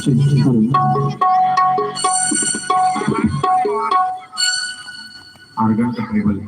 Argon का table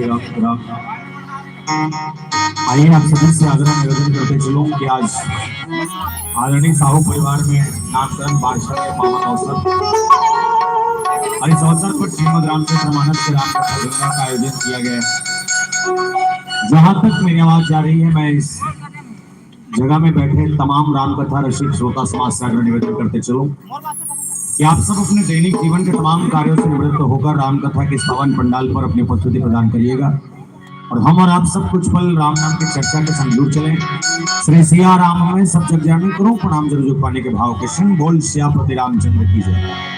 से आइए आप सभी से आग्रह निवेदन करते चलूं कि आज आदरणीय साहू परिवार में नामकरण बार्षिक के पावन अवसर और इस अवसर पर श्रीमद रामचंद्र मानस से रामकथा गंगा का आयोजन किया गया है। जहां तक मेरी आवाज जा रही है, मैं इस जगह में बैठे तमाम रामकथा रसिक श्रोता समाज से आग्रह निवेदन करते चलूं कि आप सब अपने दैनिक जीवन के तमाम कार्यों से निवृत्त होकर रामकथा के इस पावन पंडाल पर अपनी उपस्थिति प्रदान करिएगा और हम और आप सब कुछ पल राम नाम की चर्चा के संग जुड़ चलें। श्री सिया राम में सब जग जाने करो प्रणाम जरूर पाने के भाव के संग बोल सियापति रामचंद्र की जय।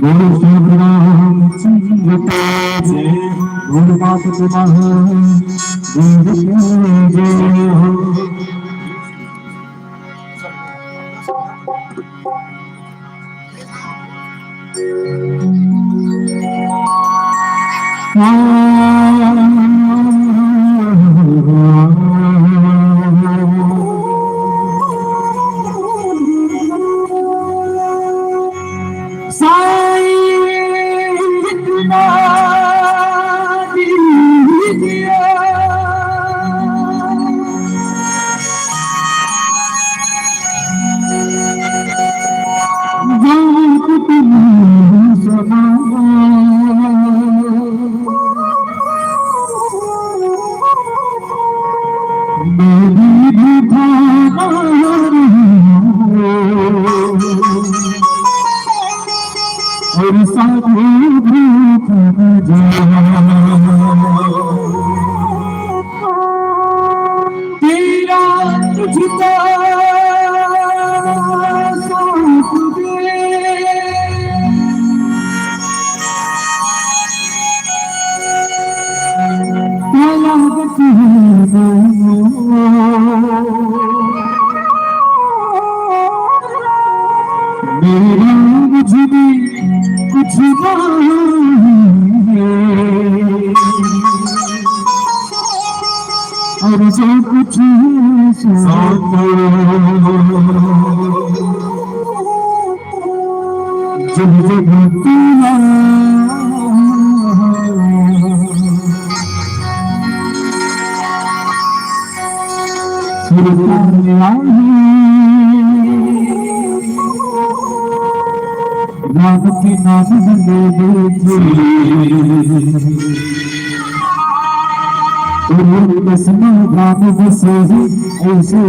गुरु श्री गुरु मात और जो कुछ जब जब राम के नाम बसना राम बसे ऐसे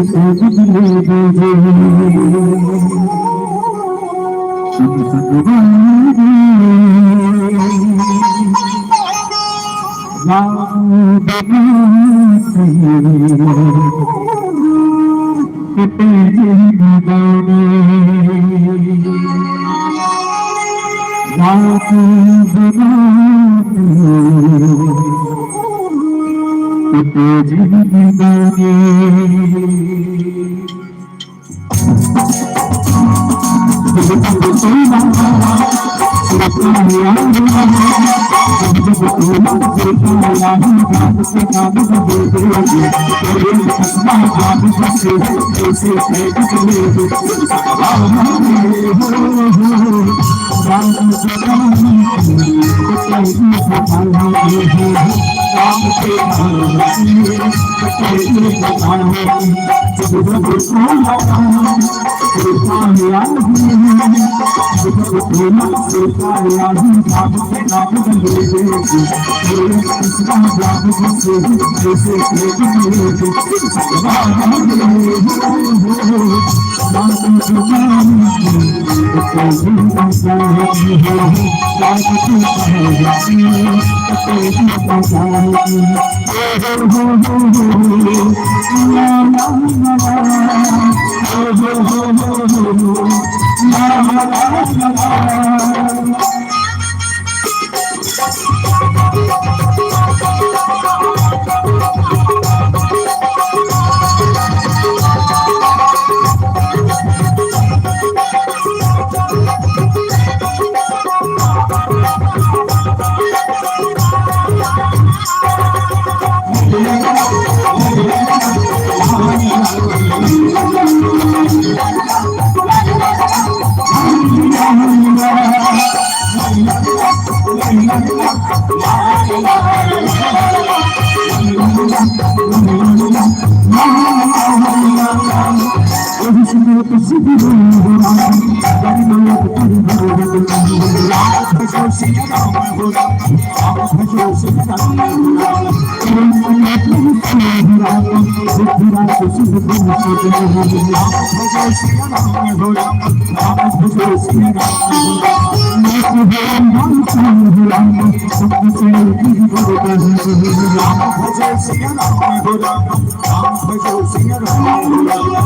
ले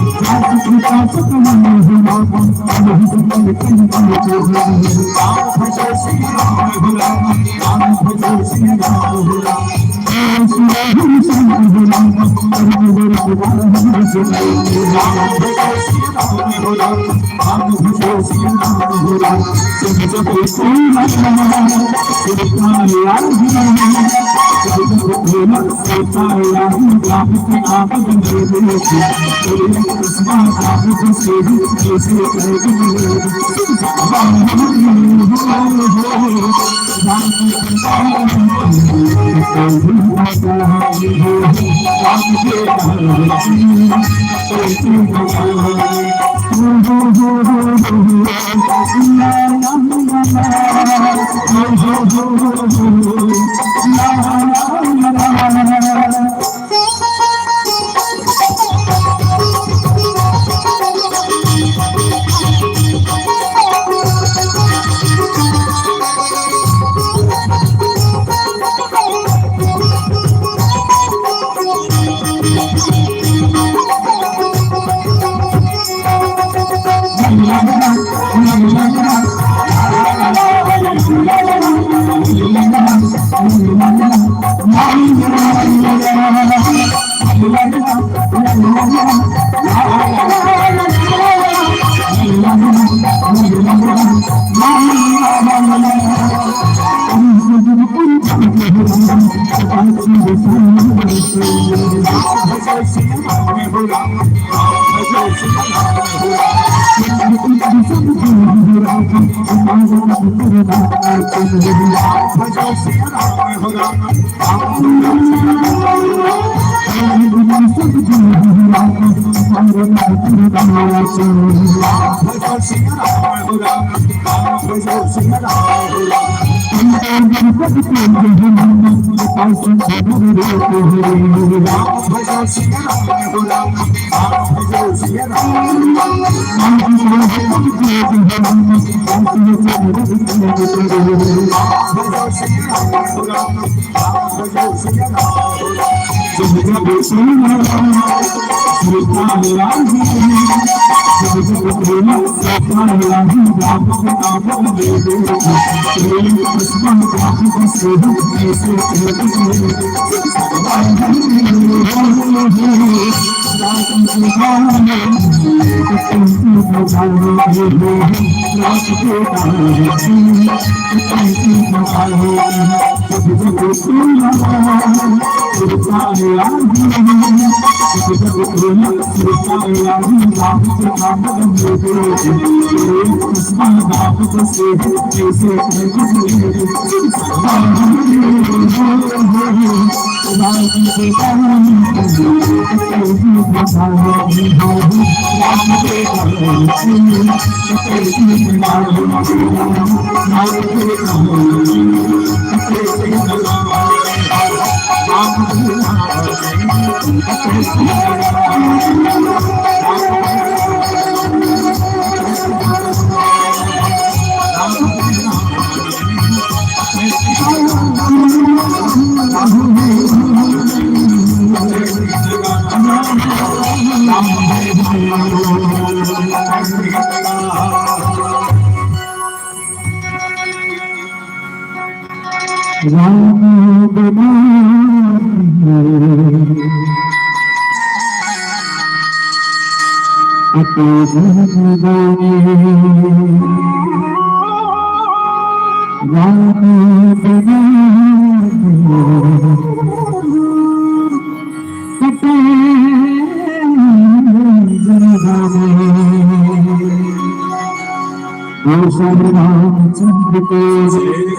रामचंद्र के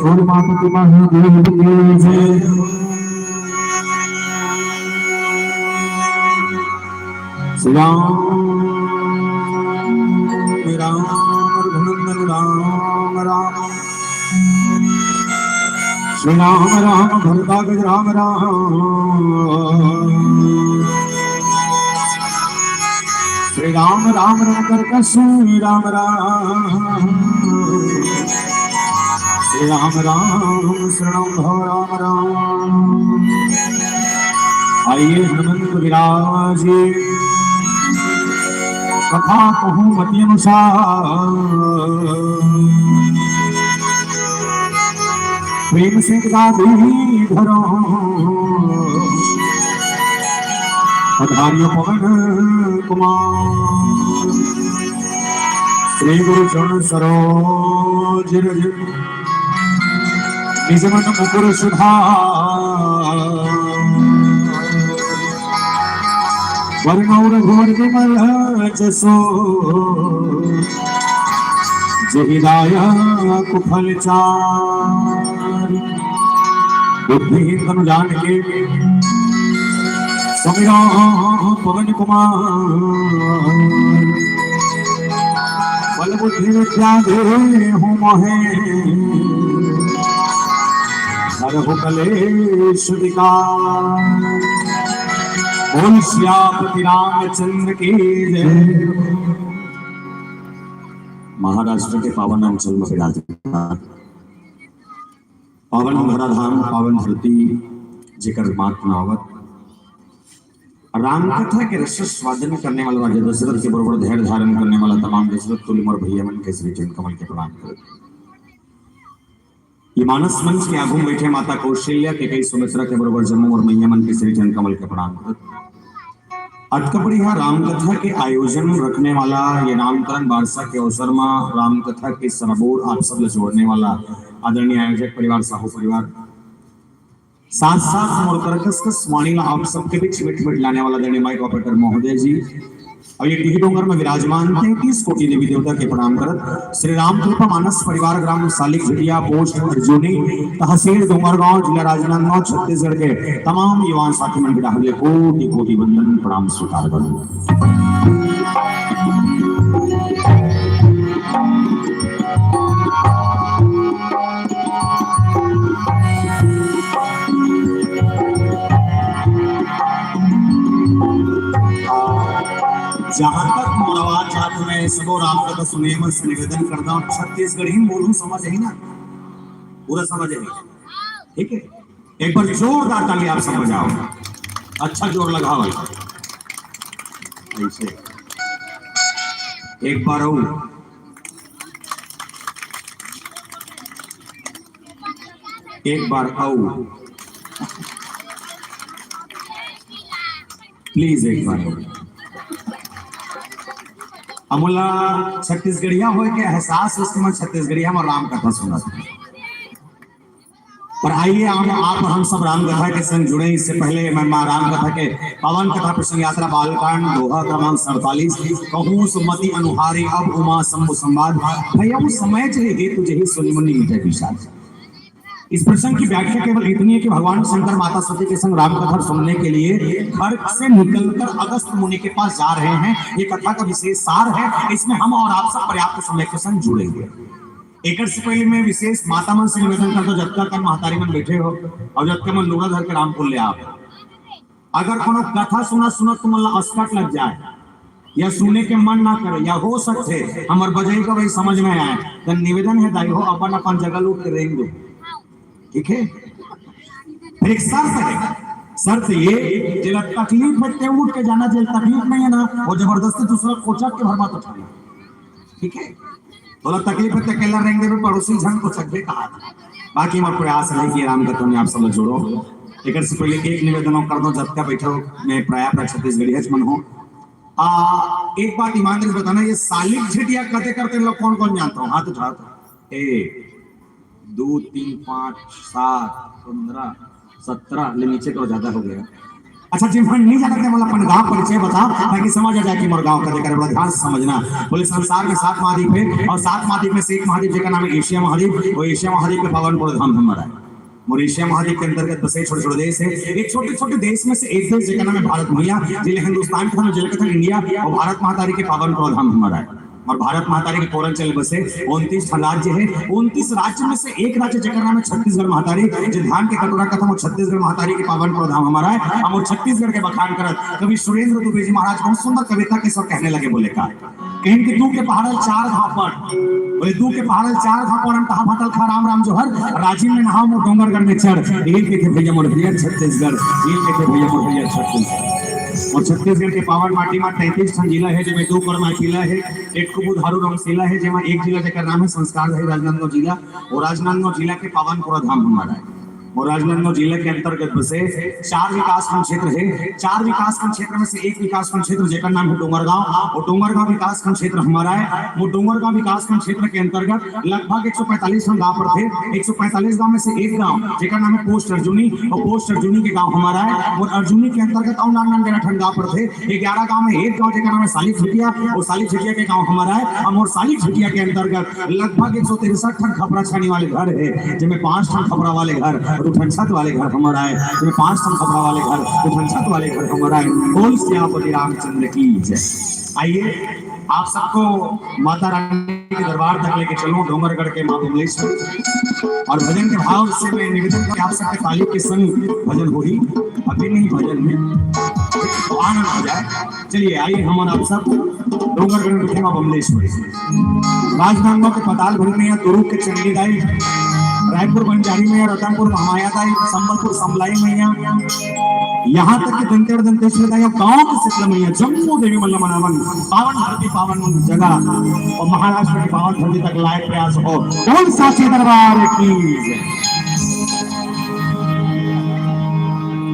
और माता महादेव के जय। श्री राम राम रघुनंदन राम राम श्री राम राम भरतागज राम राम श्री राम राम कर श्री राम राम श्री राम राम शरणम भव राम राम। आइए हनुमंत विराजे कथा कहूँ मति अनुसार प्रेम से धरो पधारियो पवन कुमार श्री गुरु चरण सरोज निज मन मुकुर सुधार वर्ण घोर विमल जसो जहिदाया कुफल चार बुद्धि तनु जान के समिरा पवन कुमार बल बुद्धि विद्या दे हूँ मोहे हर हो कलेश विकार बोल श्यापति रामचंद्र की जय। महाराष्ट्र के पावन अंचल में विराजमान पावन धराधाम पावन धरती जिकर मात नावत राम कथा के रस स्वादन करने वाला राजा दशरथ के बरोबर धैर्य धारण करने वाला तमाम दशरथ तुल्य और भैया मन के श्री चरण कमल के प्रणाम करें। ये मानस मंच के आगू बैठे माता कौशल्या के कई सुमित्रा के बरोबर जम्मू और मैया मन के श्री चरण कमल के प्रणाम करें। अटकपड़ी यहाँ रामकथा के आयोजन रखने वाला ये नामकरण बारसा के अवसर में रामकथा के सरबोर आप सब जोड़ने वाला आदरणीय आयोजक परिवार साहू परिवार साथ साथ मोरकरकस वाणी आप सबके बीच मिट मिट लाने वाला आदरणीय माइक ऑपरेटर महोदय जी और ये टीही डोंगर में विराजमान 33 कोटि देवी देवता के प्रणाम करत श्री राम कृपा मानस परिवार ग्राम सालिक झिटिया पोस्ट अर्जुनी तहसील डोंगरगांव जिला राजनांदगांव छत्तीसगढ़ के तमाम युवा साथी मन बिराहले कोटि कोटि वंदन प्रणाम स्वीकार करूं। जहां तक मोर आवाज जात में सबो राम कथा सुने में निवेदन करता हूं छत्तीसगढ़ी बोलूं समझ है ना पूरा समझ है ठीक है। एक बार जोरदार ताली आप सब बजाओ अच्छा जोर लगाओ ऐसे एक बार आओ एक बार आओ प्लीज एक बार आओ अमूला छत्तीसगढ़िया हो के एहसास उसके में छत्तीसगढ़िया में राम कथा सुना पर आइए आप हम सब राम कथा के संग जुड़े। इससे पहले मैं मां राम कथा के पावन कथा प्रसंग यात्रा बालकांड दोहा क्रमांक 47 कहूँ सुमति अनुहारी अब उमा शंभु संवाद भैया समय चले हेतु जही सुनिमुनि मीठे विषाद। इस प्रसंग की व्याख्या केवल इतनी है कि भगवान शंकर माता सती के संग राम कथा सुनने के लिए घर से निकलकर अगस्त मुनि के पास जा रहे हैं। ये कथा का विशेष सार है, इसमें हम और आप सब पर्याप्त समय के संग जुड़ेंगे। एक से पहले मैं विशेष माता मन से निवेदन करता हूँ, जब तक महतारी मन बैठे हो और जब तक मन लूड़ा धर के राम बोल ले आप अगर कोनो कथा सुना तुम अस्कट लग जाए या सुने के मन ना करे या हो सकते हमार बजाई का भाई समझ में आए तो निवेदन है दाई हो अपन अपन जगह लूट के रेंग दो ठीक है। फिर एक शर्त ये जिला तकलीफ है उठ के जाना जेल तकलीफ नहीं है ना वो जबरदस्ती दूसरा कोचक के भरमा तो ठीक है। बोला तकलीफ है अकेला रहेंगे भी पड़ोसी झन को सकते कहा बाकी हमारे प्रयास है कि राम कथा में आप सब जोड़ो। एक से पहले एक निवेदन कर दो जब तक बैठो मैं प्राय छत्तीसगढ़ी मन हो एक बात ईमानदारी बताना ये सालिक झिटिया करते करते लोग कौन कौन जानता हूँ हाथ उठा 1 2 3 5 7 15 17 ले नीचे तो ज्यादा हो गया। अच्छा जी मैं नहीं जानते मतलब अपन गांव परिचय बता ताकि समझ आ जाए कि मोर गांव का देकर बड़ा ध्यान से समझना। बोले संसार में 7 महाद्वीप है और 7 महाद्वीप में से एक महाद्वीप जिसका नाम है एशिया महाद्वीप। वो एशिया महाद्वीप के पावन धाम हमारा है। मॉरिशिया महाद्वीप के अंतर्गत बसे छोटे छोटे देश है। एक छोटे छोटे देश में से एक देश जिसका नाम है भारत भैया जिले हिंदुस्तान के जिले के इंडिया और भारत महातारी के पावन धाम हमारा है। और भारत महातारी के पौरांचल बसे 29 राज्य है। 29 राज्य में से एक राज्य जिसका नाम है छत्तीसगढ़ महातारी जो धान के कटोरा कथम और छत्तीसगढ़ महातारी के पावन धाम हमारा है। हम छत्तीसगढ़ के बखान करत कवि सुरेंद्र दुबे जी महाराज बहुत सुंदर कविता के सब कहने लगे बोले का कहीं कि दू के पहाड़ल 4 घापड़ बोले दू के पहाड़ल 4 घापड़ हम कहा भाटल खा राम राम जोहर राजीव में नहाओ मोर डोंगरगढ़ में चढ़ ये के थे भैया मोर भैया छत्तीसगढ़ ये के थे भैया मोर भैया छत्तीसगढ़। और छत्तीसगढ़ के पावन माटी में 33 ठन जिला है जिसमें 2 कर जिला है, एक को बुधारू रंगशीला है जिसमें एक जिला जेकर नाम है संस्कार है राजनांदगांव जिला। और राजनांदगांव जिला के पावन पूरा धाम हमारा है। और राजनांदगांव जिले के अंतर्गत बसे 4 विकासखंड क्षेत्र है। 4 विकासखंड क्षेत्र में से एक विकासखंड क्षेत्र जेकर नाम है डोंगरगांव। और डोंगरगांव विकासखंड क्षेत्र हमारा है। वो डोंगरगांव विकासखंड क्षेत्र के अंतर्गत लगभग 145 गांव पर थे। 145 गांव में से एक गांव जेकर नाम है पोस्ट अर्जुनी। और पोस्ट अर्जुनी के गांव हमारा है। और अर्जुनी के अंतर्गत और नाम 11 गांव पर थे। 11 गांव में एक गांव जेकर नाम है सालिक झिटिया। और सालिक झिटिया के गांव हमारा है। और सालिक झिटिया के अंतर्गत लगभग 163 ठन खपरा छानी वाले घर है, जिनमें 5 ठन खपरा वाले घर, 2 ठन छत वाले घर हमारा है, जिसमें 5 ठन खपरा वाले घर, 2 ठन छत वाले घर हमारा है। बोल सियापति रामचंद्र की जय। आइए आप सबको माता रानी के दरबार तक लेके चलो, डोंगरगढ़ के मां बमलेश्वर। और भजन के भाव से मैं निवेदन करके आप सबके तालीम के संग भजन हो ही, अभी नहीं भजन में तो आनंद हो जाए। चलिए आइए हम आप सब डोंगरगढ़ के मां बमलेश्वर, राजनांदगांव के पताल भरी में, दुर्ग के चंडीदाई, रायपुर बंजारी में, रतनपुर महामायादाई, संबलपुर समलाई मैया, यहाँ तक कि दंतेड़ दंतेश्वर गांव के शीतला मैया, जम्मू देवी मल्ल मनावन, पावन धरती पावन जगह और महाराष्ट्र की पावन धरती तक लायक प्रयास हो। बोल साचे दरबार की जय।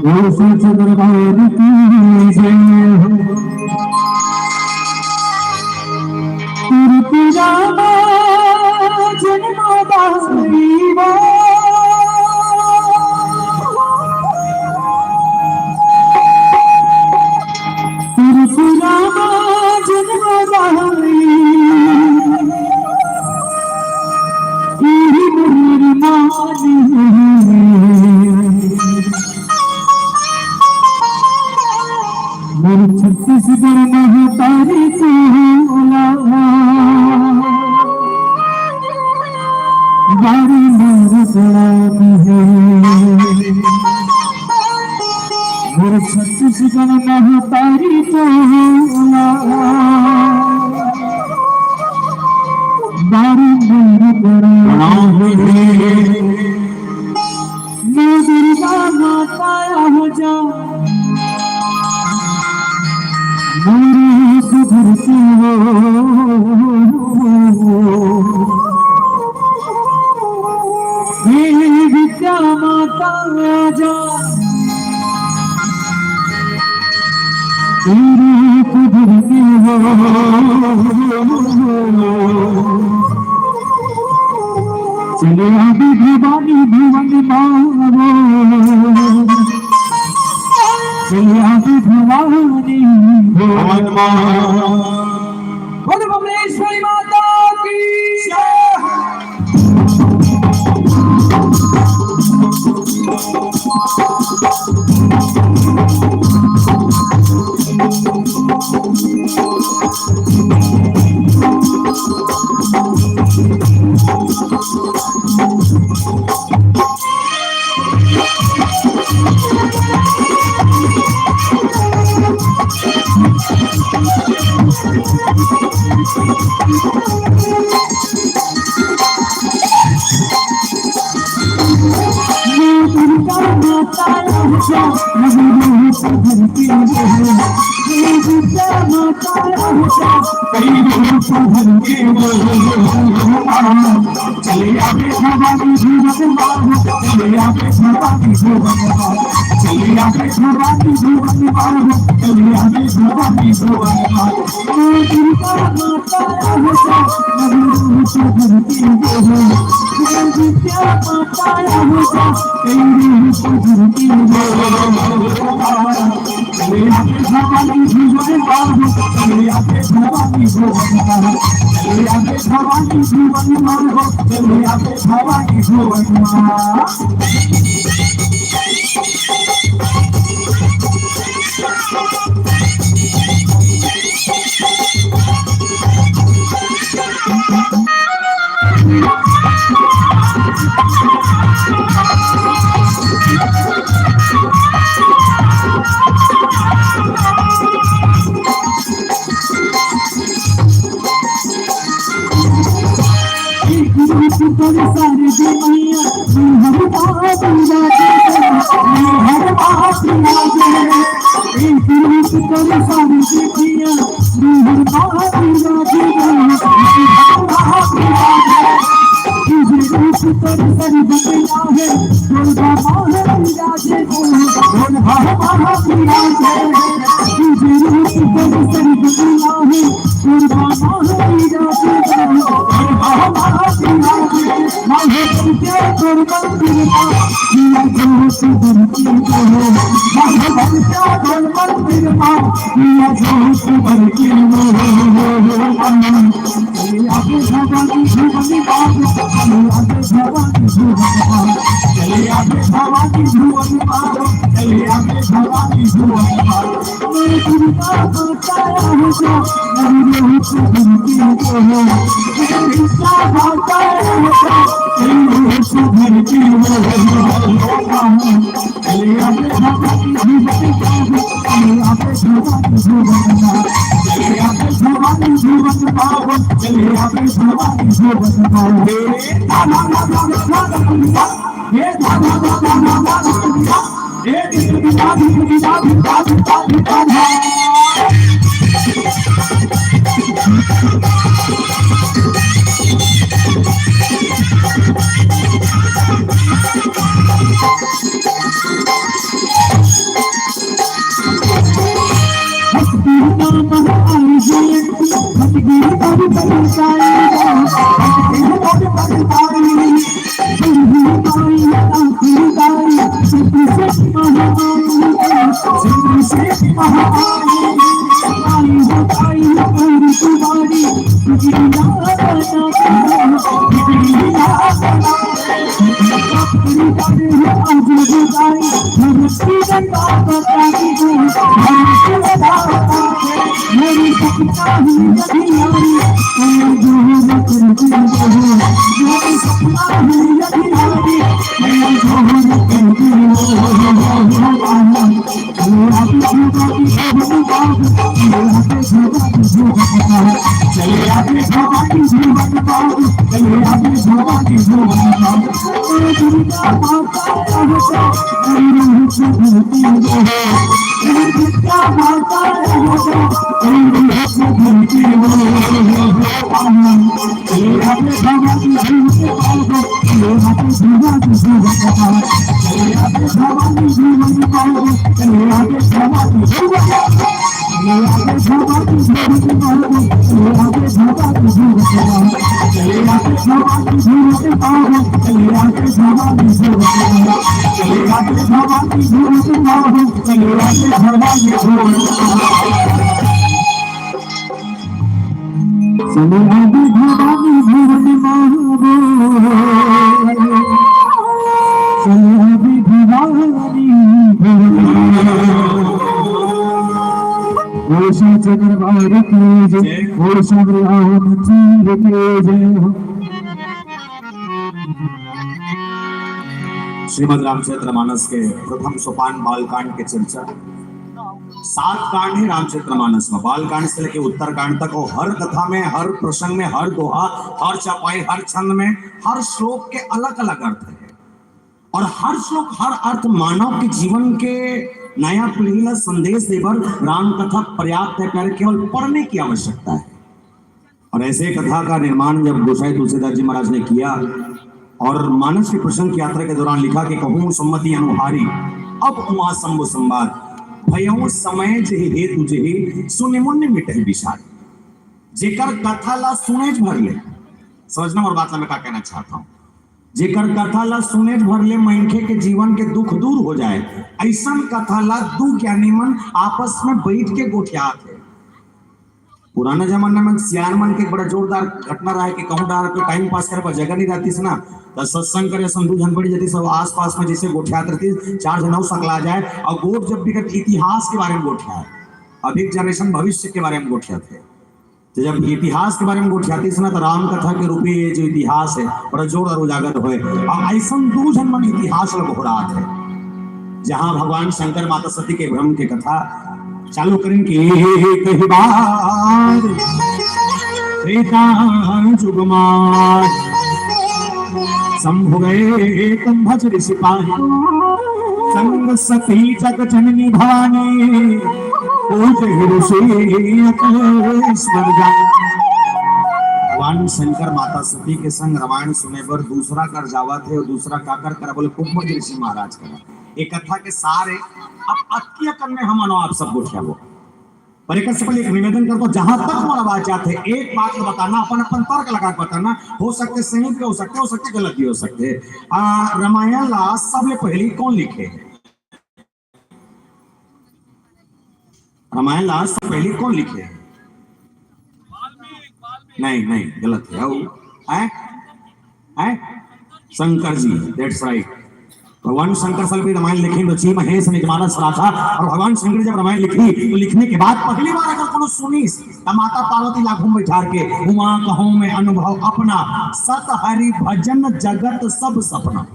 बोल साचे दरबार की जय। छत्तीसगढ़ में तारी चोला बारी मोर सड़ाती है। मोर छत्तीसगढ़ में तारी चोला बारी मोर सड़ाती है। मैं दुर्गा माता हो जा धरती हो, विद्या माता जा तेरी धरती हो। चले आदि भवानी भुवन मारो, चले आदि भवानी भुवन मारो। बोल बमलेश्वरी माता की श्रीमद् रामचरितमानस के प्रथम सोपान बालकांड के चर्चा। 7 कांड है रामचरितमानस में, बालकांड से लेकर उत्तरकांड तक। और हर कथा में, हर प्रसंग में, हर दोहा, हर चौपाई, हर छंद में, हर श्लोक के अलग अलग अर्थ है। और हर श्लोक, हर अर्थ मानव के जीवन के नया पीढ़ी संदेश देकर राम कथा पर्याप्त है, कर केवल पढ़ने की आवश्यकता है। और ऐसे कथा का निर्माण जब गोसाई तुलसीदास जी महाराज ने किया और मानस के प्रसंग की यात्रा के दौरान लिखा कि कहूँ सम्मति अनुहारी अब उमा संभो संवाद भयऊ समय जेहि हेतु जेहि सुनि मुनि मिटहि विषाद। जेकर कथा ला सुनेज भर ले, समझना और बात ला मैं क्या कहना चाहता हूँ। जेकर कथा ला सुनेज भर ले मनखे के जीवन के दुख दूर हो जाए, ऐसा कथा ला दू ज्ञानी मन आपस में बैठ के गोठियात है। पुराना जमाना में सियार मन के बड़ा जोरदार घटना रहा है कि कहूँ डार के टाइम पास करे पर जगह नहीं रहती से ना, तो सत्संग करे संधु झन पड़ी जाती सब आस पास में जैसे गोठियात रहती, 4 जनौ सकला जाए। और गोठ जब भी इतिहास के बारे में गोठिया है, अभी जनरेशन भविष्य के बारे में गोठिया थे। तो जब इतिहास के बारे में गोठियाती से ना, तो राम कथा के रूपी ये जो इतिहास है बड़ा जोर और उजागर हुए। और ऐसा 2 जन मन इतिहास घोड़ात है, जहाँ भगवान शंकर माता सती के भ्रम के कथा चालू करें कि कही बार त्रेता जुगमार शंभु गए कुंभज ऋषि पाहि संग सती जग जननी भवानी पूजे ऋषि अखिलेश्वर जानी। भगवान शंकर माता सती के संग रामायण सुने पर दूसरा कर जावा थे और दूसरा काकर करा बोले कुंभ ऋषि महाराज करा। एक कथा के सारे अब अत्य करने हम अनो आप सब कुछ है वो पर एक से पहले एक निवेदन करता हूं, जहां तक हमारा बात जाते एक बात को बताना अपन अपन तर्क लगा बताना, हो सकते सही भी हो सकते गलत भी हो सकते। रामायण ला सबले पहली कौन लिखे? रामायण ला सब पहली कौन लिखे? नहीं नहीं गलत है शंकर जी, दैट्स राइट। भगवान शंकर सलभी रामायण लिखी रची महेश ने जमाना सराखा और भगवान शंकर जब रामायण लिखी तो लिखने के बाद पहली बार अगर कोनो सुनीस माता पार्वती लाखों में बैठार के उमा कहूं में अनुभव अपना सत हरि भजन जगत सब सपना।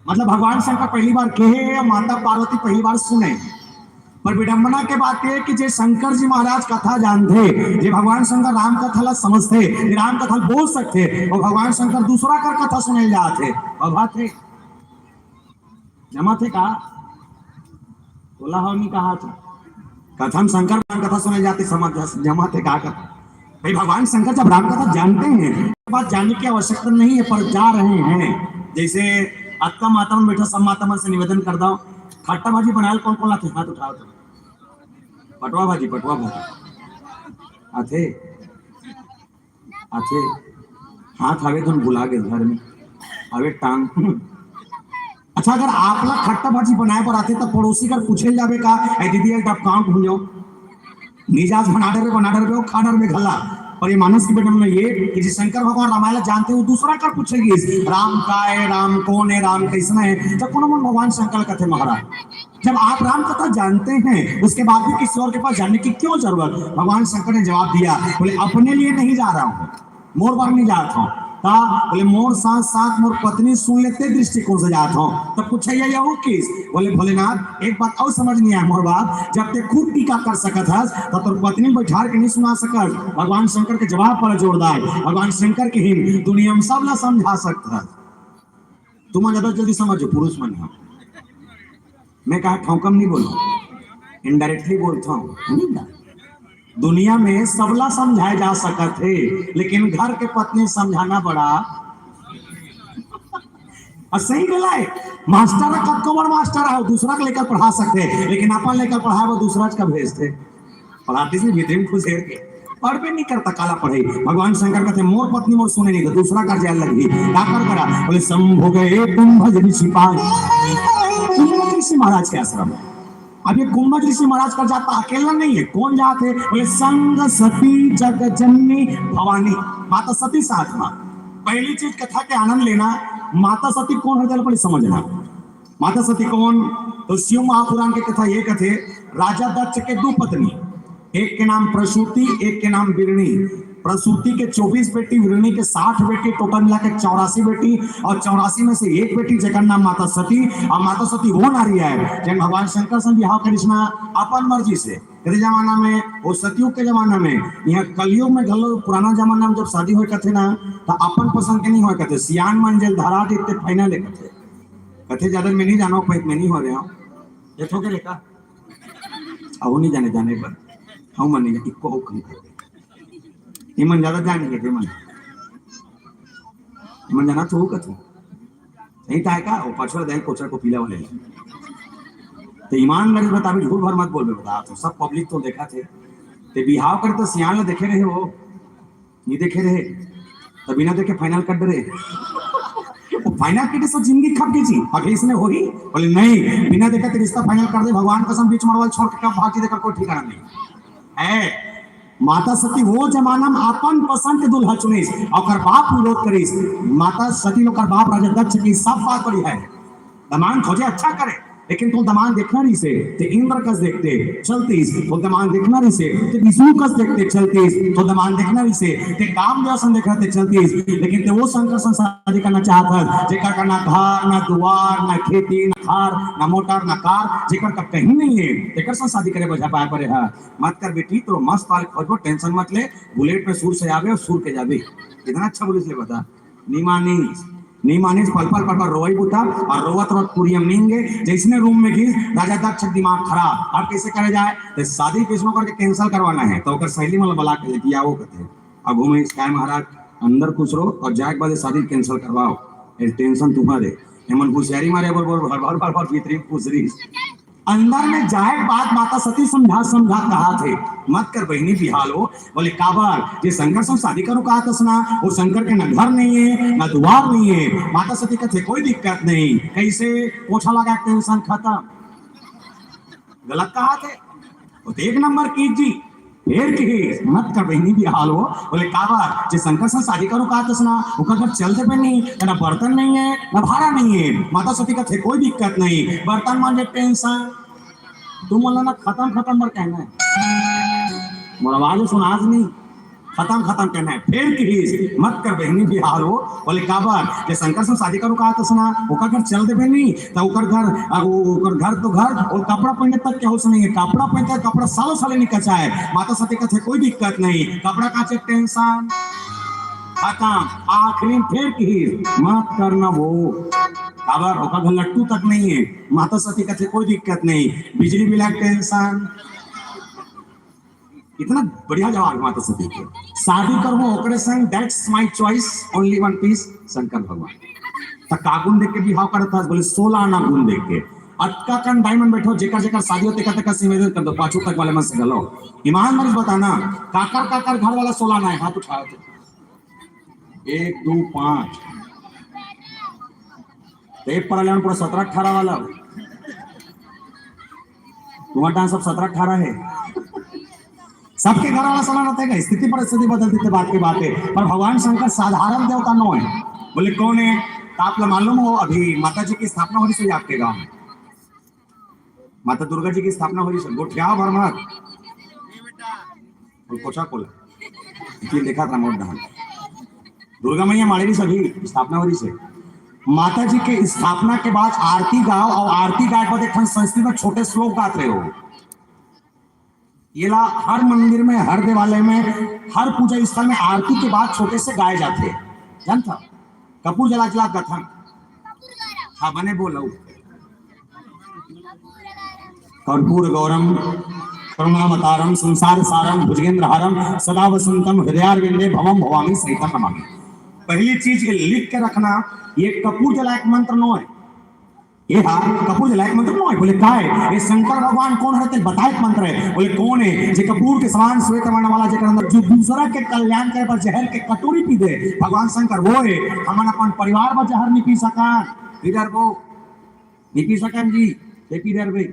मतलब भगवान शंकर पहली बार कहे, माता पार्वती पहली बार सुने। पर विडंबना के बात है कि जे शंकर जी महाराज कथा जानते, जे भगवान शंकर राम कथा ला समझते, राम कथा बोल सकते और भगवान शंकर दूसरा कर कथा सुने जाते और थे जमा थे कहा बोला हो नहीं कहा था कथम शंकर राम कथा सुने जाते समझ जमा थे कहा कथा। भाई भगवान शंकर जब राम कथा जानते हैं बात जानने की आवश्यकता नहीं है पर जा रहे हैं। जैसे अक्का माता में बैठा सब माता मन से निवेदन कर दो, खट्टा भाजी बनाए कौन कौन लाते हाथ उठाओ तो पटवा भाजी आथे आथे हाथ आवे तुम भुला गए घर में आवे टांग। अच्छा अगर आप लोग खट्टा भाजी बनाए पर आते तो पड़ोसी कर पूछे जावे का ऐ दीदी एक काम भूल जाओ मिजाज बना डर खाडर में घला। पर ये मानस की बेटम में ये कि जिस शंकर भगवान रामायण जानते वो दूसरा कर पूछेगी राम का है, राम कौन है, राम कैसा है। जब कोनो मन भगवान शंकर कथे महाराज, जब आप राम कथा जानते हैं उसके बाद भी किसी और के पास जाने की क्यों जरूरत? भगवान शंकर ने जवाब दिया बोले अपने लिए नहीं जा रहा हूँ, मोर बार नहीं जाता हूँ, बोले मोर साथ साथ मोर पत्नी सुन लेते दृष्टिकोण से जाता हूँ। तब पूछे किस बोले भोलेनाथ एक बात और समझ नहीं आया मोर बात, जब ते खुद टीका कर सकत है तो तोर पत्नी बैठार के नहीं सुना सकत। भगवान शंकर के जवाब पर जोरदार भगवान शंकर के ही दुनिया में सब ला समझा सकता है। तुम ज्यादा जल्दी समझो पुरुष मन है, मैं कहा ठोकम नहीं बोलता इनडायरेक्टली बोलता हूँ। दुनिया में सबला समझाया जा सकत है लेकिन घर के पत्नी समझाना बड़ा सही गला है। मास्टर कब बड़ मास्टर है दूसरा को लेकर पढ़ा सकते हैं लेकिन अपन लेकर पढ़ाए वो दूसरा का भेजते पढ़ाते से भीतर में खुश है पढ़ पे नहीं करता काला पढ़ाई। भगवान शंकर कहते मोर पत्नी मोर सुने नहीं तो दूसरा कर जाए लगी क्या कर करा बोले संभोग कुंभ ऋषि महाराज के आश्रम। अब ये कुंभ ऋषि महाराज कर जाता अकेला नहीं है, कौन जाते बोले संग सती जग जननी भवानी माता सती साथ में। पहली चीज कथा के आनंद लेना, माता सती कौन है पहले समझना। माता सती कौन तो शिव महापुराण के कथा ये कथे राजा दक्ष के दो पत्नी, एक के नाम प्रसूति एक के नाम बिरणी। प्रसूति के 24 बेटी, बिरणी के 60 बेटी, टोटल मिला के 84 बेटी और 84 में से एक बेटी जगन नाम माता सती। और माता सती वो नारी है जब भगवान शंकर से बिहाव करिश्मा अपन मर्जी से तेरे जमाना में वो सतयुग के जमाना में यहाँ कलयुग में घलो पुराना जमाना में जब शादी हो कथे ना तो अपन पसंद के नहीं हो कथे सियान मंजिल धारा देते फाइनल कथे कथे ज्यादा में नहीं जानो पैक में नहीं हो रहे हो ये ठोके रेखा अब नहीं जाने पर हम मन नहीं इको मन ज्यादा जानेंगे मन जाना तो कथू नहीं था का वो पछड़ दे कोचर को पीला वाले तो ईमानदारी बता भी झूठ भर मत बोल बता तो सब पब्लिक तो देखा थे ते बिहाव कर तो सियान ले देखे रहे वो नहीं देखे रहे तो बिना देखे फाइनल कर रहे वो फाइनल के सब जिंदगी खप गई थी अगले इसने होगी बोले नहीं बिना देखे तो रिश्ता फाइनल कर दे भगवान कसम बीच मरवाल छोड़ के कब भागी देकर कोई ठिकाना नहीं है। माता सती वो जमाना में अपन पसंद के दुल्हा चुनिस और बाप विरोध करिस। माता सती लोग बाप राजा दक्ष की सब बात बड़ी है दमान खोजे अच्छा करे लेकिन तो दमान देखना नहीं से ते इंद्र कस देखते चलतीस तो दमान देखना नहीं से ते विष्णु कस देखते चलतीस तो दमान देखना नहीं से ते कामदेव सन देखते चलतीस लेकिन ते वो शंकर सन शादी करना चाहता जेकर का ना घर ना द्वार ना खेती ना खार ना मोटर ना कार जेकर का कहीं नहीं है तेकर सन शादी करे बजा पाए पड़े है। मत कर बेटी तो मस्त पाल खोजो टेंशन मत ले बुलेट पे सूर से आवे और सूर के जावे कितना अच्छा पुलिस ले बता निमानी नहीं माने पल पल पल पल रोई बुता और रोवत रोवत पूरी हम नींगे जैसने रूम में घिस राजा दक्ष दिमाग खराब अब कैसे करे जाए तो शादी किसनो करके कैंसिल करवाना है तो सहेली मतलब बुला के लेके आओ कहते अब घूमे क्या महाराज अंदर खुश रहो और जाए के बाद शादी कैंसिल करवाओ टेंशन तुम्हारे हेमन होशियारी मारे बोल बोल भर भर भर भर भीतरी पूछ रही अंदर में जाए बात माता सती समझा समझा कहा थे मत कर बहनी बिहाल हो बोले काबर ये शंकर से शादी करो कहा था सुना वो शंकर के न घर नहीं है न द्वार नहीं है माता सती का थे कोई दिक्कत नहीं कैसे पोछा लगा टेंशन खत्म गलत कहा थे तो एक नंबर कीजिए फिर की मत कर बहनी बिहाल हो बोले काबर जे शंकर से शादी करो कहा था सुना वो घर चलते पे नहीं ना बर्तन नहीं है ना भाड़ा नहीं है माता सती का थे कोई दिक्कत नहीं बर्तन मांगे टेंशन तुम बोला ना खत्म खत्म पर कहना है मोर आवाज सुनाज नहीं खत्म खत्म कहना है फिर की मत कर बहनी बिहार हो बोले काबर जे शंकर से शादी करो कहा तो सुना ओकर घर चल देबे नहीं तो ओकर घर तो घर और कपड़ा पहने तक क्या हो नहीं है कपड़ा पहनते कपड़ा सालों साले नहीं कचा है माता सती का थे कोई दिक्कत नहीं कपड़ा काचे टेंशन खत्म आखिरी फिर की मत करना वो काबर ओकर घर लट्टू तक नहीं है माता सती का थे कोई दिक्कत नहीं बिजली बिल टेंशन इतना बढ़िया जवाब माता सती के शादी करबो ओकरे संग that's my choice only one piece Shankar भगवान त कागुन देख के बिहाव करत था बोले 16 आना गुण देख के अटका कन डायमंड बैठो जेकर जेकर शादी होते का तक सिमेदन कर दो पाछू तक वाले में से गलो ईमान मरीज बताना काकर काकर घर वाला 16 आना है हाथ उठाओ तो 1 2 5 एक पर लेवन पूरा 17 18 वाला तुम्हारा डांस सब 17 18 है सबके घर वाला सलाह रहता है स्थिति परिस्थिति बदलती थे बात की बात है पर भगवान शंकर साधारण देवता नो है बोले कौन है तो आप लोग मालूम हो अभी माता जी की स्थापना हो रही है आपके गांव में माता दुर्गा जी की स्थापना हो रही है गोठिया भरमत और पोछा कोला देखा था मोट धान दुर्गा मैया माड़ी सभी स्थापना हो रही है माता जी के स्थापना के बाद आरती गाओ और आरती गाय पर एक संस्कृत में छोटे श्लोक गाते रहे हो ये ला हर मंदिर में हर देवालय में हर पूजा स्थल में आरती के बाद छोटे से गाए जाते हैं जानता कपूर जला जला कथन हाँ बने बोलो कर्पूर गौरम करुणावतारम संसार सारम भुजगेंद्रहारम सदा वसंतम हृदयारविंदे भवम भवामी सहितम नमामि पहली चीज लिख के रखना ये कपूर जला एक मंत्र नो है ये कपूर जलाए मंत्र कौन है बोले का है ये शंकर भगवान कौन रहते बताए मंत्र है बोले कौन है जे कपूर के समान श्वेत वर्ण वाला जेकर अंदर जो दूसरा के कल्याण करे पर जहर के कटोरी पी दे भगवान शंकर वो है हमन अपन परिवार में जहर नहीं पी सका इधर वो नहीं पी सकन जी ते पी दर बे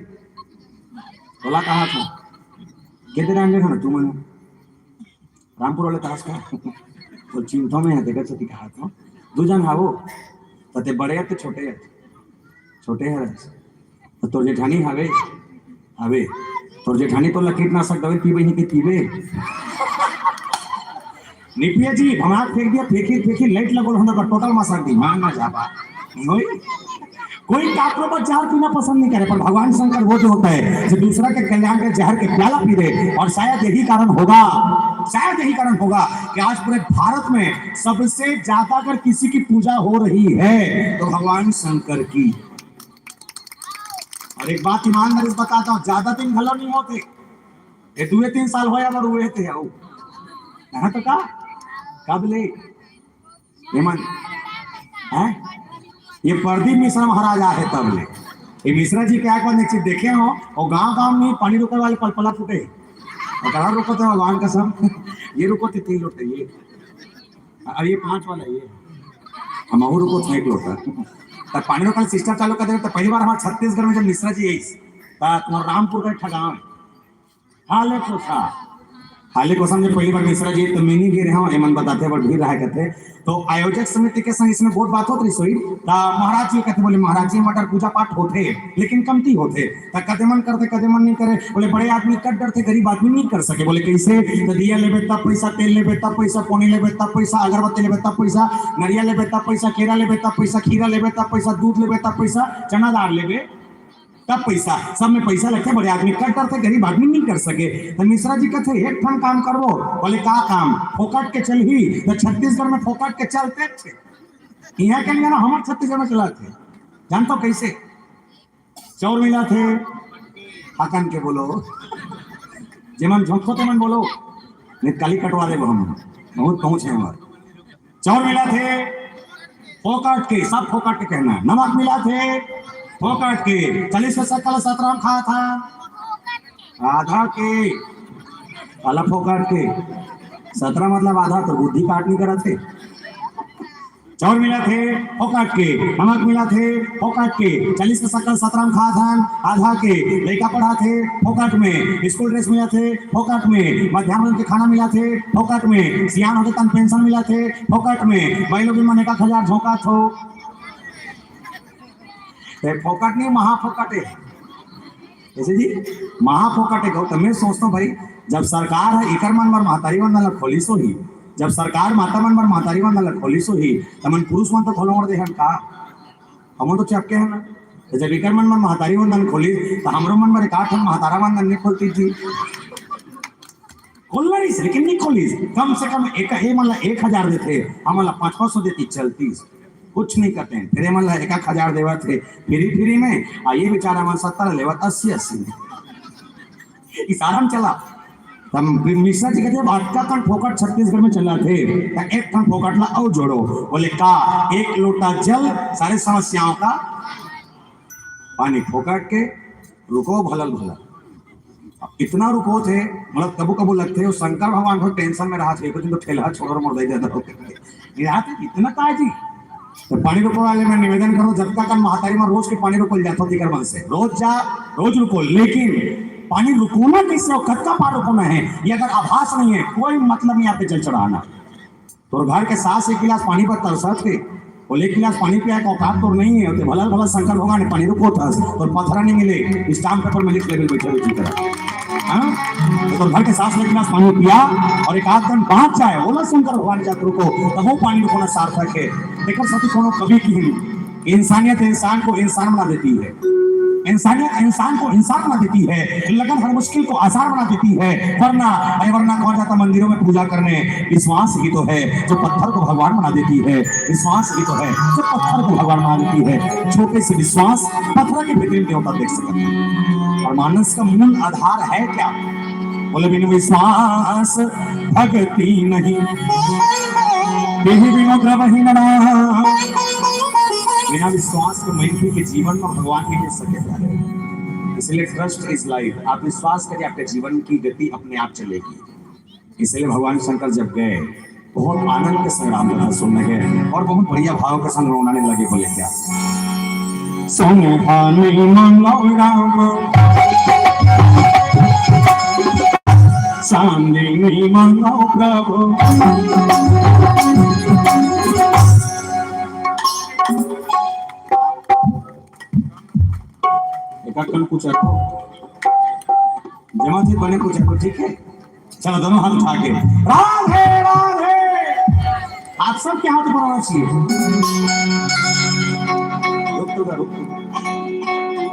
बोला कहा था कितने रंगे था तुम रामपुर वाले तास का तो चिंता में है देखा छती कहा था दो जन हावो तते बड़े है तो छोटे है छोटे है तो तोर जेठानी हवे हवे तोर जेठानी तो कीटनाशक दवाई पीबे नहीं के पीबे निपिया जी भमा फेंक दिया फेंकी लाइट लगोल हम टोटल मसाक दी मान ना जाबा कोई काकरो पर जहर पीना पसंद नहीं करे पर भगवान शंकर वो जो होता है जो दूसरा के कल्याण के जहर के प्याला पी दे और शायद यही कारण होगा कि आज पूरे भारत में सबसे ज्यादा अगर किसी की पूजा हो रही है तो भगवान शंकर की और एक बात ईमानदारी से बताता हूँ ज्यादा दिन भलो नहीं होते ये 2-3 साल हो या हुए थे यहाँ तो का कब ले ये प्रदीप मिश्रा महाराज आए तब ले ये मिश्रा जी क्या चीज देखे हो और गांव में पानी रुके वाले पलपला फूटे और कहा रुको थे भगवान का सब ये रुको थे 3 लोटे ये और ये 5 वाला ये हम रुको थे 1 लोटा तब पानी रोकल सिस्टम चालू कर तो पहली बार हमारे छत्तीसगढ़ में जब मिश्रा जी आई रामपुर का ठगान हाले को समझे पहली बार मिश्रा जी तो मिनी गिरे हैं एमन बताते बड़ भीड़ रहा करते तो आयोजक समिति के संग इसमें बहुत बात होती रही सोई महाराज जी कहते बोले महाराज जी मटर पूजा पाठ होते लेकिन कमती होते कदे मन करते कदे मन नहीं करे बोले बड़े आदमी कट डरते गरीब आदमी नहीं कर सके बोले कैसे तो दिया लेबे तब पैसा तेल लेबे तब पैसा पानी लेबे तब पैसा अगरबत्ती लेबे तब पैसा नरिया लेबे तब पैसा केरा लेबे तब पैसा खीरा लेबे तब पैसा दूध लेबे तब पैसा चना दाल लेबे तब पैसा सब में पैसा लगते बड़े आदमी कट करते गरीब आदमी नहीं कर सके तो मिश्रा जी कहते एक ठन काम करवो बोले का काम फोकट के चल ही तो छत्तीसगढ़ में फोकट के चलते थे यहाँ के लिए ना हमारे छत्तीसगढ़ में चला थे, जानते हो कैसे? चौर मिला थे हाकन के बोलो, जेमन झोंको तेमन बोलो, नहीं काली कटवा दे हम बहुत पहुंच है हमारे। चौर मिला थे फोकट के, सब फोकट के कहना है। नमक मिला थे फोकट के, 40 से 17 खाया था आधा के, वाला फोकट के 17 मतलब आधा, तो बुद्धि काट नहीं करा थे। चौर मिला थे फोकट के, नमक मिला थे फोकट के, 40 से 17 खा था आधा के, लड़का पढ़ा थे फोकट में, स्कूल ड्रेस मिला थे फोकट में, मध्याह्न के खाना मिला थे फोकट में, सियान होते तन पेंशन मिला थे फोकट में, महिलों की मन 1000 झोंका थो। फोकट नहीं महाफोकट है, जैसे जी महाफोकट है। तो मैं सोचता हूँ भाई जब सरकार है एकर मन बर महतारी मन ला खोली सो ही, जब सरकार माता मन बर महतारी मन ला खोली सो ही, तमन पुरुष मन तो खोलो मोड़ दे हम का, हम तो चपके हैं ना। तो जब एकर मन बर महतारी मन खोली तो हमरो मन बर काठ हम महतारा मन नहीं खोलती थी, खोलना नहीं लेकिन नहीं खोली। कम से कम एक हे मन ला 1000 देते, हम ला 500 देती चलती, कुछ नहीं करते हैं। फिर मन ला 1000 देवा थे फ्री में, आ ये बेचारा मन 70 लेवा 80 इशारा में चला। तब मिश्रा जी कहते बात का टन फोकट छत्तीसगढ़ में चला थे, एक टन फोकट ला और जोड़ो, बोले का 1 लोटा जल सारे समस्याओं का पानी फोकट के रुको भलल भला। इतना रुको थे मतलब कबू कबू लगते हो शंकर भगवान को टेंशन में रहा थे, कुछ तो ठेला छोड़ मोड़ दे जाता इतना का जी। तो पानी रोको वाले में निवेदन करो जब तक महातारी में रोज के पानी रोको जाता दिकर मन से, रोज जा रोज रुको, लेकिन पानी रुकोना कैसे और कब का पार रुकोना है ये अगर आभास नहीं है कोई मतलब नहीं आपके जल चढ़ाना। तो घर के सास 1 गिलास पानी पर तरसा थे, बोले 1 गिलास पानी पिया का औकात तो नहीं है, भला भला शंकर भगवान ने पानी रुको था और पत्थरा नहीं मिले, स्टाम्प पेपर में लिख लेवल बैठे हुए तरह। तो घर के सास 1 गिलास पानी पिया और एक आध दिन बाँच जाए, बोला शंकर भगवान जाकर रुको, तब वो पानी रुकोना सार्थक है। देखो सती कोनो कभी की इंसानियत इंसान को इंसान बना देती है, इंसानियत इंसान को इंसान बना देती है, लगन हर मुश्किल को आसान बना देती है। वरना कौन जाता मंदिरों में पूजा करने, विश्वास ही तो है जो पत्थर को भगवान बना देती है, विश्वास ही तो है जो पत्थर को भगवान बना देती है। छोटे से विश्वास पत्थर के भीतर देवता देख सकते हैं। और मानस का मूल आधार है क्या? बोले बिन विश्वास भक्ति नहीं, बिना विश्वास के मनुष्य के जीवन में भगवान नहीं मिल सके। इसलिए ट्रस्ट इज लाइफ, आप विश्वास करिए आपके जीवन की गति अपने आप चलेगी। इसलिए भगवान शंकर जब गए बहुत आनंद के संग राम कथा सुनने गए और बहुत बढ़िया भाव के संग रोने लगे। बोले क्या सोने भानी मंगो राम सामने नहीं मंगो प्रभु। कुछ रखो जमा थी बने कुछ रखो, ठीक है? चलो दोनों हाथ उठा के राधे राधे, आप सब के हाथ बढ़ाना चाहिए। रुक तो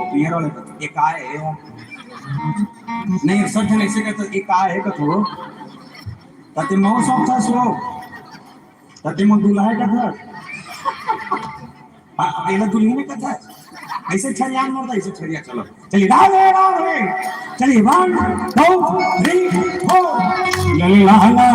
पियर वाले का एक आए नहीं सब जन ऐसे कहते एक आए का थोड़ो तते मौ सब था सो तते मन दूल्हा का था पहले दुल्हन का था ऐसे छरियान मरता ऐसे छरिया। चलो चलिए राधे राधे, चलिए 1 2 3 4 ला ला ला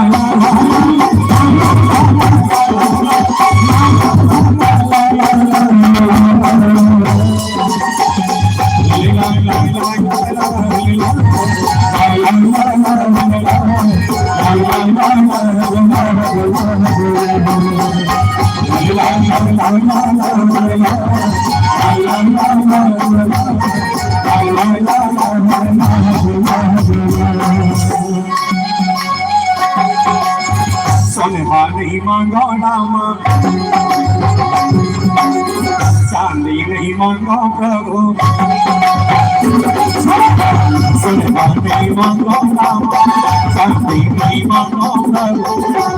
सोने वाली मांगो नाम चांदी नहीं मांगा प्रभु सोना नहीं मांगा राम चांदी नहीं मांगा प्रभु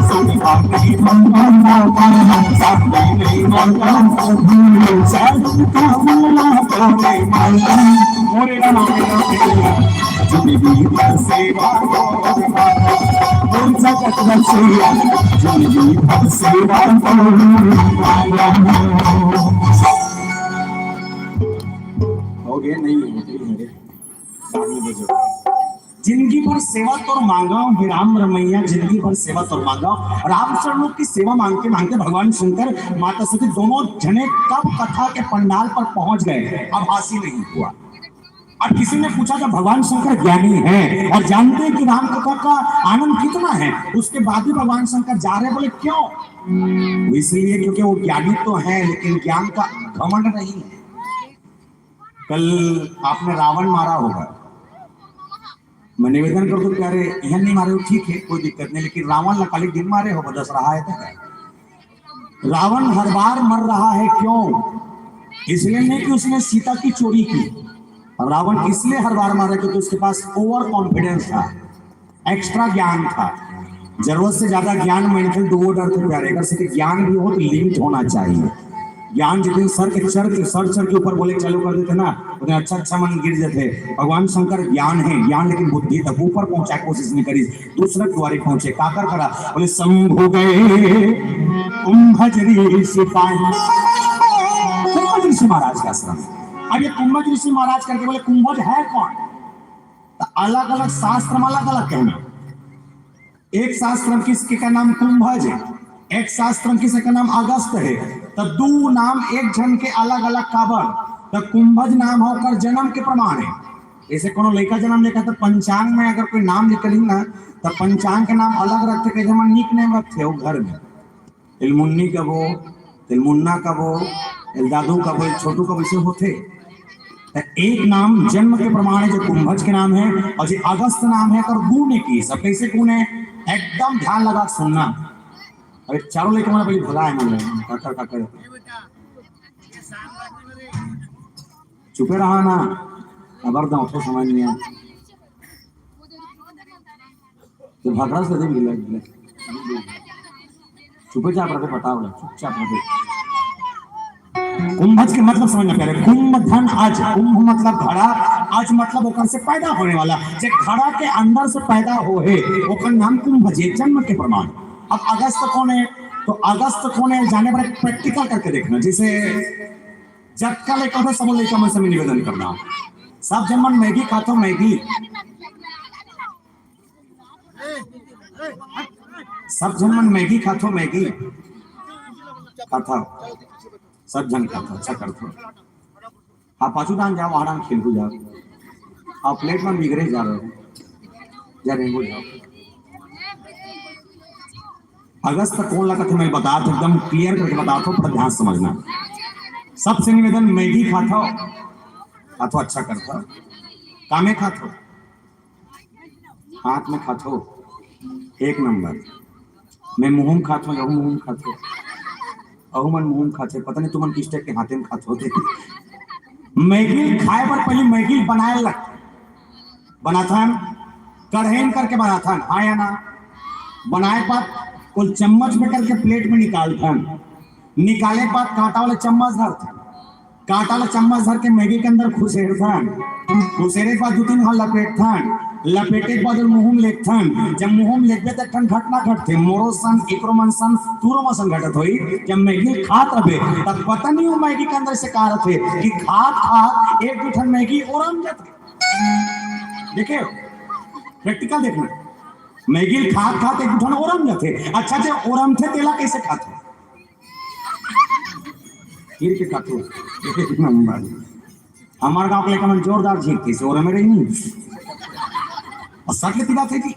सोना नहीं मांगा राम चांदी नहीं मांगा प्रभु चांदी का माला तोरे मांगा मोरे राम जिंदगी भर सेवा करो जगत रचैया जिंदगी भर सेवा करो हो गया नहीं जिंदगी भर सेवा तो मांगा हे राम रमैया जिंदगी भर सेवा तो मांगा राम चरणों की सेवा मांगते मांगते भगवान शंकर माता सती दोनों जने कब कथा के पंडाल पर पहुंच गए अब हासिल नहीं हुआ। और किसी ने पूछा जब भगवान शंकर ज्ञानी हैं और जानते हैं कि राम कथा का आनंद कितना है उसके बाद भी भगवान शंकर जा रहे बोले क्यों? इसलिए क्योंकि वो ज्ञानी तो है लेकिन ज्ञान का घमंड नहीं है। कल आपने रावण मारा होगा, मैं निवेदन कर दूं अरे यह नहीं मारे हो ठीक है कोई दिक्कत नहीं, लेकिन रावण लकाली दिन मारे हो दस रहा है तो रावण हर बार मर रहा है क्यों? इसलिए नहीं कि उसने सीता की चोरी की, रावण इसलिए हर बार मारा क्योंकि उसके पास ओवर कॉन्फिडेंस था, एक्स्ट्रा ज्ञान था, जरूरत से ज्यादा ज्ञान मेंटल डुओ डर थे प्यारे। अगर से ज्ञान भी हो तो लिमिट होना चाहिए। ज्ञान जितने सर के ऊपर बोले चालू कर देते ना उतने अच्छा मन गिर जाते। भगवान शंकर ज्ञान है ज्ञान लेकिन बुद्धि तक ऊपर पहुंचा कोशिश नहीं करी, दूसरे द्वारे पहुंचे काकर करा बोले शंभु गए कुंभज ऋषि महाराज का आश्रम। अब ये कुंभज ऋषि महाराज करके बोले कुंभज है कौन? तो अलग अलग शास्त्र में अलग अलग कहना। एक शास्त्र किसके का नाम कुंभज है, एक शास्त्र किसी का नाम अगस्त है, तो दो नाम एक जन के अलग अलग काबर। तो कुंभज नाम होकर जन्म के प्रमाण है। ऐसे कोनो लड़का जन्म लेकर तो पंचांग में अगर कोई नाम निकली ना तो पंचांग के नाम अलग रखते के जमा निक नेम रखते हो घर में। तिलमुन्नी कबो, तिलमुन्ना कबो, दादू कबो, छोटू कबो ऐसे होते। एक नाम जन्म के प्रमाण है जो कुंभज के नाम है और जो अगस्त नाम है और गुण की सब कैसे गुण है एकदम ध्यान लगा सुनना। अरे चारों लेके हमारा पहले भगा है मतलब काकर काकर चुपे रहा ना अबर दांव तो समझ नहीं आया तो भगड़ा से दे मिला चुपे चाप रखे पता होगा चुपचाप रखे। कुंभज के मतलब समझना प्यारे, कुंभ धन आज, कुंभ मतलब घड़ा, आज मतलब ओकर से पैदा होने वाला, जे घड़ा के अंदर से पैदा हो है ओकर नाम कुंभज है जन्म के प्रमाण। अब अगस्त कौन है? तो अगस्त कौन है जाने पर प्रैक्टिकल करके देखना। जैसे झटका लेकर सब लेकर मैं समय निवेदन करना सब जन्मन मैगी खाते मैगी, सब जन्मन मैगी खाते मैगी खाता सब जन खाता अच्छा करते। आप पाछू डांग जाओ वहां खेल को जाओ, आप प्लेट में बिगड़े जा रहे हो जा रेंगो जाओ। अगस्त कौन लगा था मैं बता दो एकदम क्लियर करके बता दो, पर ध्यान समझना। सबसे निवेदन मैगी खाता हो अच्छा करता, कामे खातो, हाथ में खातो एक नंबर, मैं मुंह में खातो यहू मुंह में खातो अहू मन मुंह में खाते, पता नहीं तुमन किस टाइप के हाथे में खाते होते। मैगी खाए पर पहले मैगी बनाए लग बनाथन कढ़ेन करके बनाथन हाँ या ना, बनाए पर कुल चम्मच में करके प्लेट में निकालथन, निकाले बाद कांटा वाले चम्मच धरथन, कांटा वाला चम्मच धर के मैगी के अंदर खुसेरथन, खुसेरे बाद दो तीन हाथ लपेटथन, लपेटे के बाद मुंह में लेथन। जब मुंह में लेबे तो ठन घटना घटते मोरो सन एकरो मन सन तूरो मन सन घटत होई। जब मैगी खात रहे तब पता नहीं हो मैगी के अंदर से का रहे कि खात खात एक दो ठन मैगी ओरम जाते। देखे प्रैक्टिकल देखना, मैगी खात खात एक दो ठन ओरम जाते। अच्छा जे ओरम थे तेला कैसे खाते गिर के खाते कितना हमारे गांव के लेकर जोरदार झींकती से ओरम रही नहीं और सट लेती बात है कि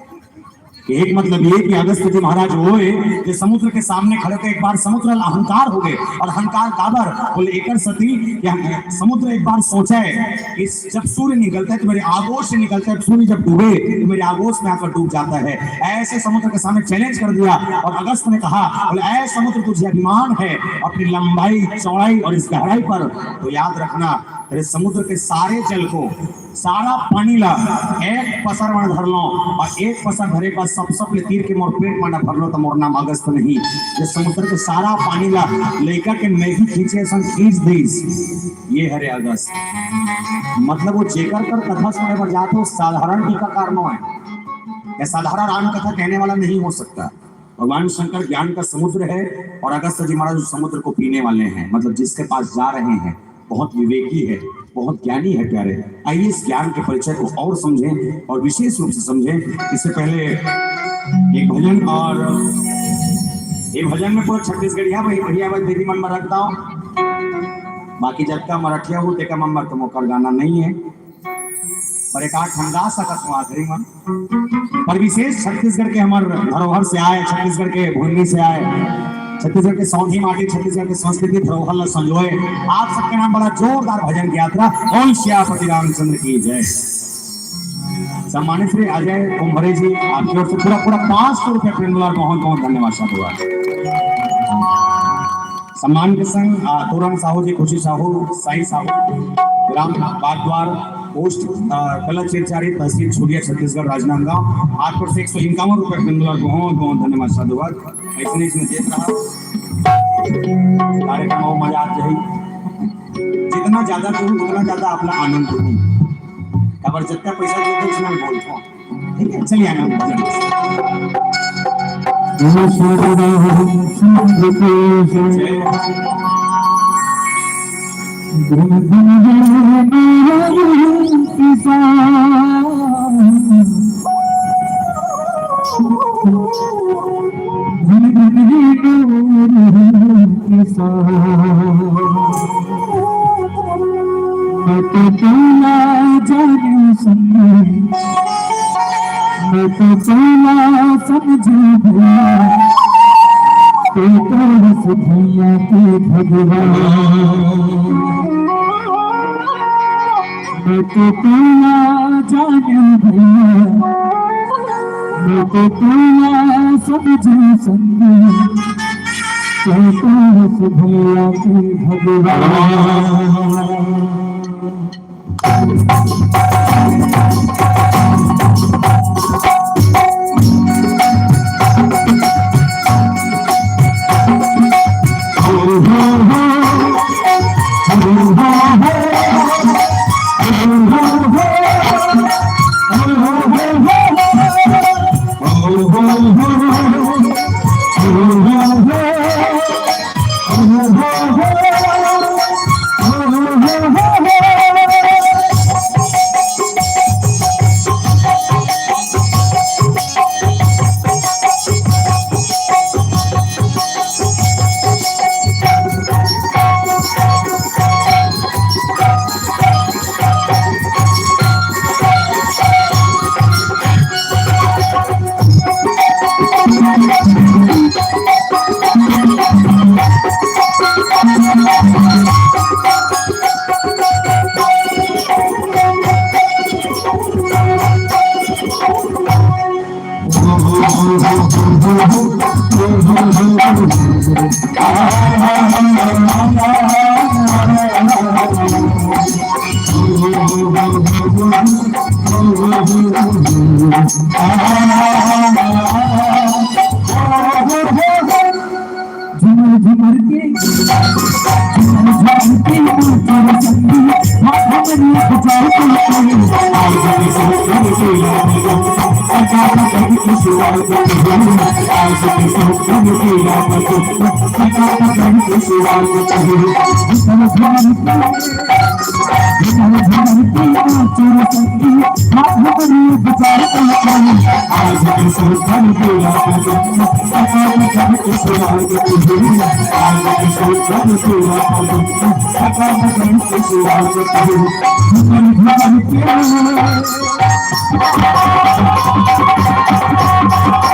एक मतलब ये कि अगस्त जी महाराज होए कि समुद्र के सामने खड़े थे, एक बार समुद्र अहंकार हो गए और अहंकार काबर बोले एकर सती कि समुद्र एक बार सोचा है कि जब सूर्य निकलता है तो मेरे आगोश से निकलता है, सूर्य जब डूबे तो मेरे आगोश में आकर डूब जाता है। ऐसे समुद्र के सामने चैलेंज कर दिया और अगस्त ने कहा बोले ऐ समुद्र तुझे अभिमान है अपनी लंबाई चौड़ाई और इस गहराई पर, तो याद रखना तेरे समुद्र के सारे जल को सारा पानी ला एक पसर में भर लो और एक पसर भरे का सब ले तीर के मोर पेट में भर लो तो मोर नाम अगस्त नहीं। ये समुद्र के सारा पानी ला लेकर के मैगी खींचे सन खींच दीस, ये हरे अगस्त। मतलब वो जेकर कर कथा सुनने पर जाते हो साधारण टीकाकार न है, या साधारण राम कथा कहने वाला नहीं हो सकता। भगवान शंकर ज्ञान का समुद्र है और अगस्त जी महाराज उस समुद्र को पीने वाले हैं, मतलब जिसके पास जा रहे हैं बहुत विवेकी है, बहुत ज्ञानी है प्यारे। आइए इस ज्ञान के परिचय को और समझें और विशेष रूप से समझें। इससे पहले एक भजन, और ये भजन में पूरा छत्तीसगढ़िया बढ़िया देवी मन में रखता हूँ, बाकी जब का मराठिया हो तेका मन तो मोकर गाना नहीं है, पर एक आठ ठंडा सकत हूँ आखिरी मन पर विशेष छत्तीसगढ़ के हमारे धरोहर से आए, छत्तीसगढ़ के भूमि से आए, छत्तीसगढ़ के सौंधी माटी, छत्तीसगढ़ की संस्कृति धरोहर संजोए। आप सबके नाम बड़ा जोरदार भजन की यात्रा। ओम श्यापति रामचंद्र की जय। सम्मानित श्री अजय कुंभरे जी आपकी ओर से पूरा 500 रुपये प्रेमलाल बहुत बहुत धन्यवाद साधुवाद। सम्मान के संग तोरण साहू जी, खुशी साहू, साई साहू, ग्राम बागद्वार, पोस्ट कला चेरचारी, तहसील छुड़िया, छत्तीसगढ़, राजनांदगांव। आपकी ओर से 151 रुपये प्रेमलाल बहुत बहुत धन्यवाद साधुवाद। ऐसे इसमें देख रहा कार्यक्रम और मजा आ जाए, जितना ज्यादा करूँ उतना ज्यादा अपना आनंद करूँ, खबर जितना पैसा देते उतना बोलता हूँ, ठीक है। चलिए आनंद Thank you.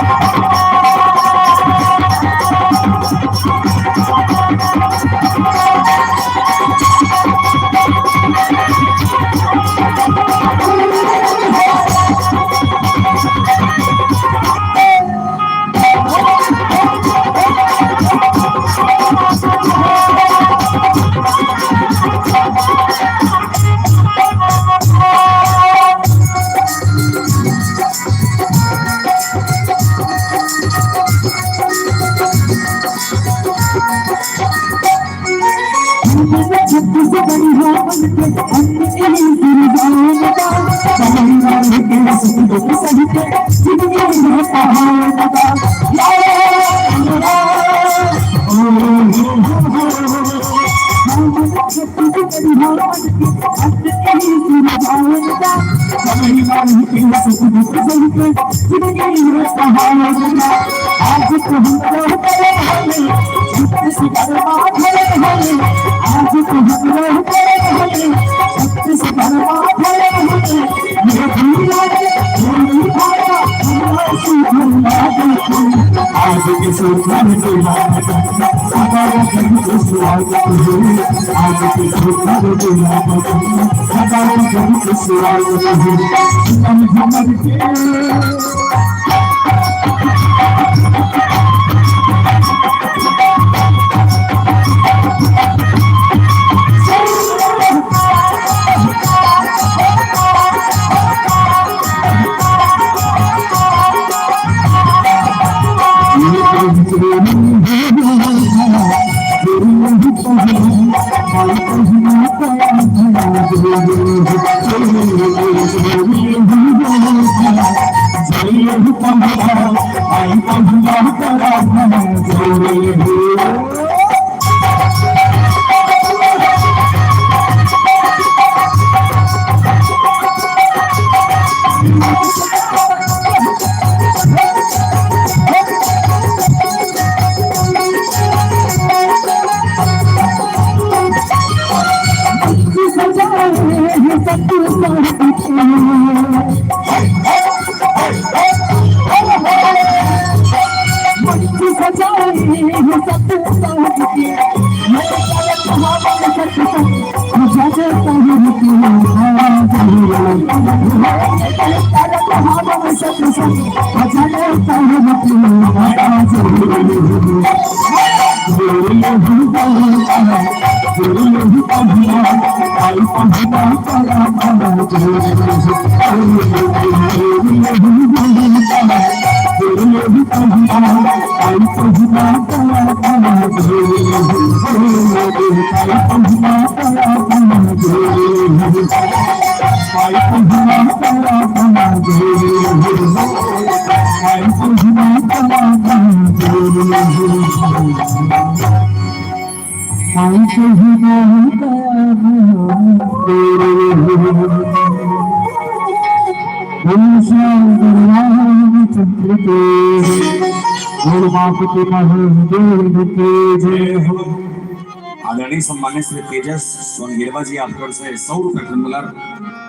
आदरणीय सम्मान्य श्री तेजस सोनगिरवा जी आपको से 100 रुपए खंडलर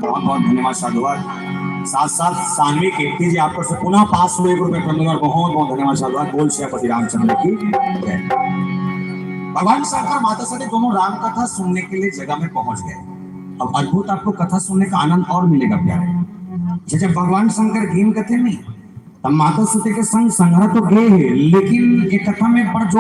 बहुत बहुत धन्यवाद साधुवाद। साथ साथ सानवी कीर्ति जी आपको से पुनः 501 रुपए खंडलर बहुत बहुत धन्यवाद साधुवाद। बोल श्री रामचंद्र की जय। भगवान शंकर माता सती दोनों राम कथा सुनने के लिए जगह में पहुंच गए। अब अद्भुत आपको कथा सुनने का आनंद और मिलेगा प्यारे। जब भगवान शंकर गेम कथे में तब माता सती के संग संग्रह तो गए हैं, लेकिन एक कथा में पर जो